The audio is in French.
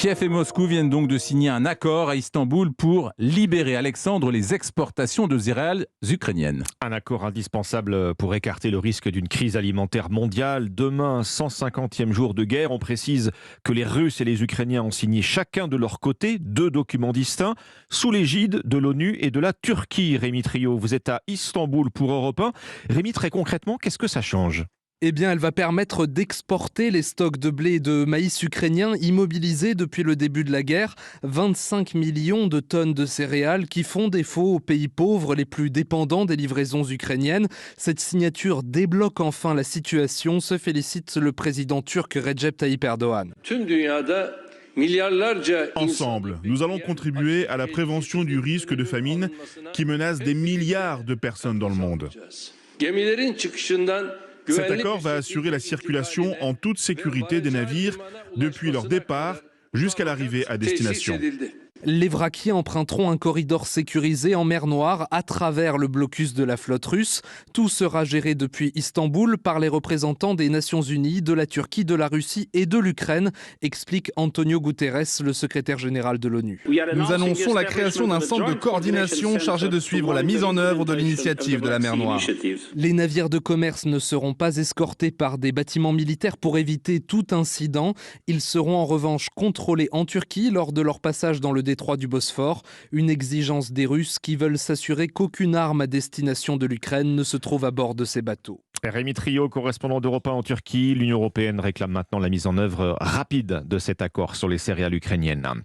Kiev et Moscou viennent donc de signer un accord à Istanbul pour libérer, Alexandre, les exportations de céréales ukrainiennes. Un accord indispensable pour écarter le risque d'une crise alimentaire mondiale. Demain, 150e jour de guerre. On précise que les Russes et les Ukrainiens ont signé chacun de leur côté 2 documents distincts sous l'égide de l'ONU et de la Turquie. Rémi Trio, vous êtes à Istanbul pour Europe 1. Rémi, très concrètement, qu'est-ce que ça change ? Eh bien, elle va permettre d'exporter les stocks de blé et de maïs ukrainiens immobilisés depuis le début de la guerre. 25 millions de tonnes de céréales qui font défaut aux pays pauvres les plus dépendants des livraisons ukrainiennes. Cette signature débloque enfin la situation, se félicite le président turc Recep Tayyip Erdoğan. Ensemble, nous allons contribuer à la prévention du risque de famine qui menace des milliards de personnes dans le monde. Cet accord va assurer la circulation en toute sécurité des navires depuis leur départ jusqu'à l'arrivée à destination. Les vraquiers emprunteront un corridor sécurisé en mer Noire à travers le blocus de la flotte russe. Tout sera géré depuis Istanbul par les représentants des Nations Unies, de la Turquie, de la Russie et de l'Ukraine, explique Antonio Guterres, le secrétaire général de l'ONU. Nous annonçons la création d'un centre de coordination chargé de suivre la mise en œuvre de l'initiative de la mer Noire. Les navires de commerce ne seront pas escortés par des bâtiments militaires pour éviter tout incident. Ils seront en revanche contrôlés en Turquie lors de leur passage dans le détroit du Bosphore, une exigence des Russes qui veulent s'assurer qu'aucune arme à destination de l'Ukraine ne se trouve à bord de ces bateaux. Rémi Trio, correspondant d'Europe 1 en Turquie. L'Union européenne réclame maintenant la mise en œuvre rapide de cet accord sur les céréales ukrainiennes.